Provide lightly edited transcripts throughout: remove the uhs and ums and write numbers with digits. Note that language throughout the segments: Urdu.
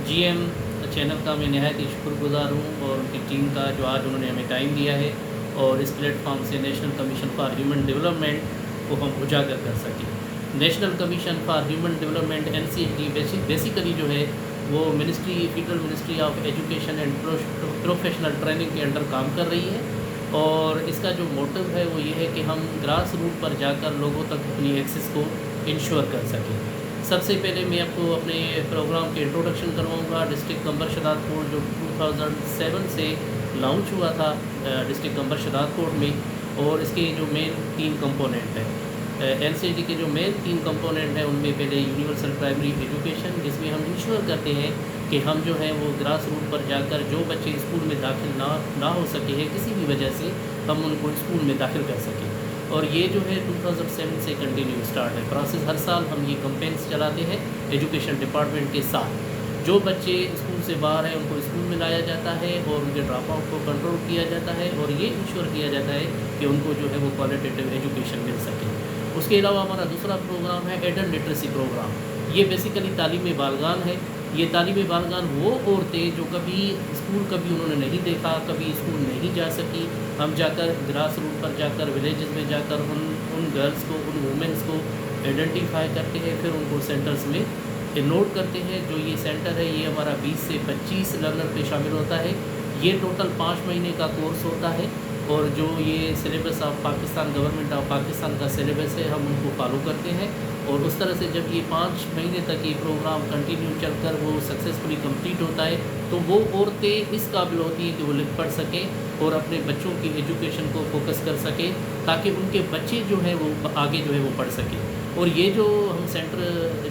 جی ایم چینل کا میں نہایت ہی شکر گزار ہوں اور ان کی ٹیم کا جو آج انہوں نے ہمیں ٹائم دیا ہے اور اس پلیٹ فارم سے national commission for human development کو ہم اجاگر کر سکیں۔ National commission for human development NCHD basically جو ہے وہ federal ministry of education and professional training کے انڈر کام کر رہی ہے، اور اس کا جو موٹو ہے وہ یہ ہے کہ ہم گراس روٹ پر جا کر لوگوں تک اپنی ایکسس کو انشور کر سکیں۔ سب سے پہلے میں آپ کو اپنے پروگرام کے انٹروڈکشن کرواؤں گا۔ ڈسٹرکٹ قمبر شداد کوٹ جو 2007 سے لانچ ہوا تھا ڈسٹرکٹ قمبر شداد کوٹ میں، اور اس کے جو مین 3 کمپوننٹ ہیں NCHD کے جو مین 3 کمپوننٹ ہیں ان میں پہلے یونیورسل پرائمری ایجوکیشن، جس میں ہم انشور کرتے ہیں کہ ہم جو ہیں وہ گراس روٹ پر جا کر جو بچے اسکول میں داخل نہ ہو سکے ہیں کسی بھی وجہ سے، ہم ان کو اسکول میں داخل کر سکیں۔ اور یہ جو ہے 2007 سے کنٹینیو اسٹارٹ ہے پروسیس۔ ہر سال ہم یہ کمپینس چلاتے ہیں ایجوکیشن ڈپارٹمنٹ کے ساتھ۔ جو بچے اسکول سے باہر ہیں ان کو اسکول میں لایا جاتا ہے اور ان کے ڈراپ آؤٹ کو کنٹرول کیا جاتا ہے، اور یہ انشور کیا جاتا ہے کہ ان کو جو ہے وہ کوالٹیٹیو ایجوکیشن مل سکے۔ اس کے علاوہ ہمارا دوسرا پروگرام ہے ایڈلٹ لٹریسی پروگرام۔ یہ بیسیکلی تعلیم بالغان ہے۔ یہ تعلیم بالغان وہ عورتیں جو کبھی انہوں نے نہیں دیکھا، کبھی اسکول نہیں جا سکی، ہم جا کر گراس روٹ پر جا کر ولیجز میں جا کر ان گرلز کو، ان وومنس کو آئیڈینٹیفائی کرتے ہیں، پھر ان کو سینٹرز میں نوٹ کرتے ہیں۔ جو یہ سینٹر ہے یہ ہمارا 20 سے 25 لرنر پہ شامل ہوتا ہے۔ یہ ٹوٹل 5 مہینے کا کورس ہوتا ہے، اور جو یہ syllabus of Pakistan government of Pakistan کا سلیبس ہے ہم ان کو فالو کرتے ہیں، اور اس طرح سے جب یہ 5 مہینے تک یہ پروگرام کنٹینیو چل کر وہ سکسیزفلی کمپلیٹ ہوتا ہے تو وہ عورتیں اس قابل ہوتی ہیں کہ وہ لکھ پڑھ سکیں اور اپنے بچوں کی ایجوکیشن کو فوکس کر سکیں، تاکہ ان کے بچے جو ہیں وہ آگے جو ہے وہ پڑھ سکیں۔ اور یہ جو ہم سینٹر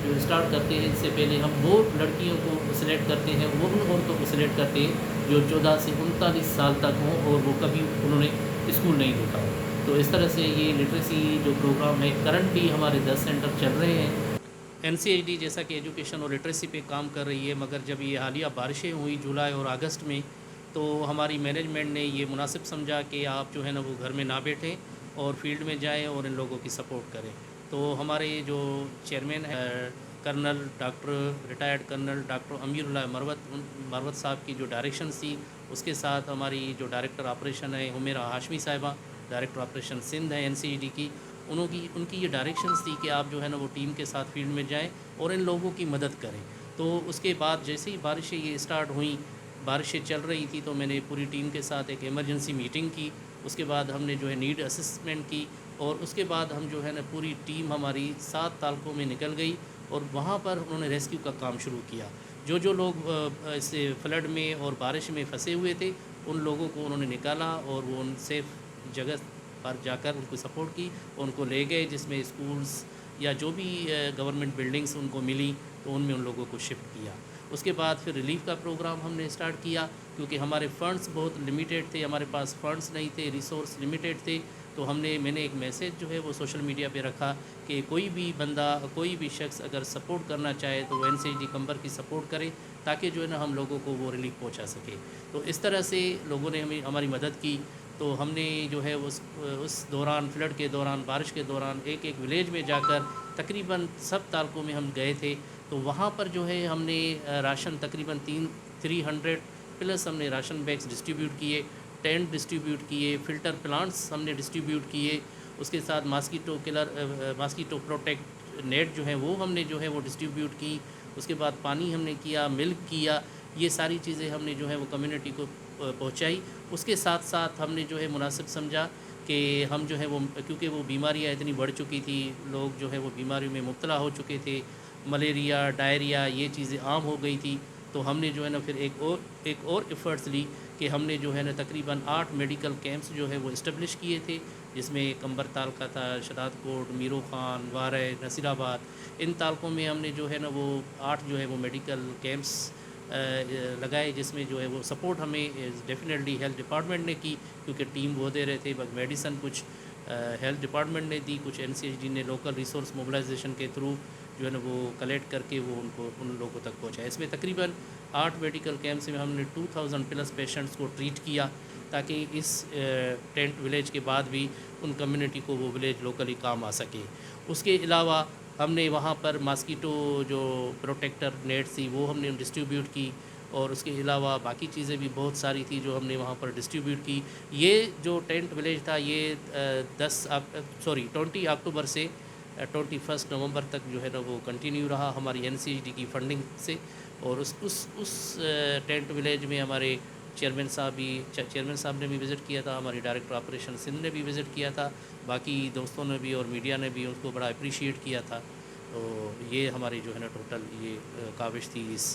جو اسٹارٹ کرتے ہیں اس سے پہلے ہم وہ لڑکیوں کو سلیکٹ کرتے ہیں، وہ ان عورتوں کو سلیکٹ کرتے ہیں جو 14 سے 39 سال تک ہوں اور وہ کبھی انہوں نے اسکول نہیں دیکھا ہو۔ تو اس طرح سے یہ لٹریسی جو پروگرام ہے کرنٹلی ہمارے 10 سینٹر چل رہے ہیں۔ NCHD جیسا کہ ایجوکیشن اور لٹریسی پہ کام کر رہی ہے، مگر جب یہ حالیہ بارشیں ہوئی جولائی اور اگست میں، تو ہماری مینجمنٹ نے یہ مناسب سمجھا کہ آپ جو ہے نا وہ گھر میں نہ بیٹھیں اور فیلڈ میں جائیں اور ان لوگوں کی سپورٹ کریں۔ تو ہمارے جو چیئرمین ہیں کرنل ریٹائرڈ کرنل ڈاکٹر امیر اللہ مروت صاحب کی جو ڈائریکشنز تھی، اس کے ساتھ ہماری جو ڈائریکٹر آپریشن ہے حمیرہ ہاشمی صاحبہ، ڈائریکٹر آپریشن سندھ ہے NCHD کی، ان کی یہ ڈائریکشنز تھی کہ آپ جو ہے نا وہ ٹیم کے ساتھ فیلڈ میں جائیں اور ان لوگوں کی مدد کریں۔ تو اس کے بعد جیسے ہی بارشیں یہ اسٹارٹ ہوئیں، بارشیں چل رہی تھی، تو میں نے پوری ٹیم کے ساتھ ایک ایمرجنسی میٹنگ کی۔ اس کے بعد ہم نے جو ہے نیڈ اسسمنٹ کی، اور اس کے بعد ہم جو ہے نا پوری ٹیم ہماری 7 تعلقوں میں نکل گئی، اور وہاں پر انہوں نے ریسکیو کا کام شروع کیا۔ جو لوگ اس فلڈ میں اور بارش میں پھنسے ہوئے تھے ان لوگوں کو انہوں نے نکالا، اور وہ ان سیف جگہ پر جا کر ان کو سپورٹ کی، ان کو لے گئے جس میں اسکولز یا جو بھی گورنمنٹ بلڈنگز ان کو ملی تو ان میں ان لوگوں کو شفٹ کیا۔ اس کے بعد پھر ریلیف کا پروگرام ہم نے اسٹارٹ کیا، کیونکہ ہمارے فنڈز بہت لمیٹیڈ تھے، ہمارے پاس فنڈز نہیں تھے، ریسورس لمیٹیڈ تھے۔ تو میں نے ایک میسیج جو ہے وہ سوشل میڈیا پہ رکھا کہ کوئی بھی بندہ، کوئی بھی شخص اگر سپورٹ کرنا چاہے تو وہ NCHD قمبر کی سپورٹ کرے، تاکہ جو ہے نا ہم لوگوں کو وہ ریلیف پہنچا سکے۔ تو اس طرح سے لوگوں نے ہماری مدد کی۔ تو ہم نے جو ہے اس دوران، فلڈ کے دوران، بارش کے دوران ایک ولیج میں جا کر تقریباً سب تعلقوں میں ہم گئے تھے۔ تو وہاں پر جو ہے ہم نے راشن تقریباً 300 پلس ہم نے راشن بیگز ڈسٹریبیوٹ کیے، ٹینٹ ڈسٹریبیوٹ کیے، فلٹر پلانٹس ہم نے ڈسٹریبیوٹ کیے، اس کے ساتھ ماسکیٹو پروٹیکٹ نیٹ جو ہے وہ ہم نے جو ہے وہ ڈسٹریبیوٹ کی۔ اس کے بعد پانی ہم نے کیا، ملک کیا، یہ ساری چیزیں ہم نے جو ہے وہ کمیونٹی کو پہنچائی۔ اس کے ساتھ ساتھ ہم نے جو ہے مناسب سمجھا کہ ہم جو ہے وہ، کیونکہ وہ بیماریاں اتنی بڑھ چکی تھی، لوگ جو ہے وہ بیماریوں میں مبتلا ہو چکے تھے، ملیریا، ڈائریا، یہ چیزیں عام ہو گئی تھی۔ تو ہم نے جو ہے نا پھر ایک اور ایفرٹس لی کہ ہم نے جو ہے نا تقریباً 8 میڈیکل کیمپس جو ہے وہ اسٹیبلش کیے تھے، جس میں قمبر تعلقہ تھا، شداد کوٹ، میرو خان، وارے، نصیر آباد۔ ان تعلقوں میں ہم نے جو ہے نا وہ 8 جو ہے وہ میڈیکل کیمپس لگائے، جس میں جو ہے وہ سپورٹ ہمیں ڈیفینیٹلی ہیلتھ ڈپارٹمنٹ نے کی، کیونکہ ٹیم وہ دے رہے تھے، بس میڈیسن کچھ ہیلتھ ڈپارٹمنٹ نے دی، کچھ NCHD نے لوکل ریسورس موبلائزیشن کے تھرو جو ہے نا وہ کلیکٹ کر کے وہ ان لوگوں تک پہنچایا۔ اس میں تقریباً 8 میڈیکل کیمپس میں ہم نے 2000 پلس پیشنٹس کو ٹریٹ کیا، تاکہ اس ٹینٹ ولیج کے بعد بھی ان کمیونٹی کو وہ ولیج لوکلی کام آ سکے۔ اس کے علاوہ ہم نے وہاں پر ماسکیٹو جو پروٹیکٹر نیٹ تھی وہ ہم نے ڈسٹریبیوٹ کی، اور اس کے علاوہ باقی چیزیں بھی بہت ساری تھی جو ہم نے وہاں پر ڈسٹریبیوٹ کی۔ یہ جو ٹینٹ ولیج تھا یہ 20 اکتوبر سے 21 نومبر تک جو ہے نا وہ کنٹینیو رہا ہماری NCHD کی فنڈنگ سے، اور اس ٹینٹ ولیج میں ہمارے چیئرمین صاحب نے بھی وزٹ کیا تھا، ہماری ڈائریکٹر آپریشن سندھ نے بھی وزٹ کیا تھا، باقی دوستوں نے بھی اور میڈیا نے بھی اس کو بڑا اپریشیٹ کیا تھا۔ تو یہ ہماری جو ہے نا ٹوٹل یہ کاوش تھی اس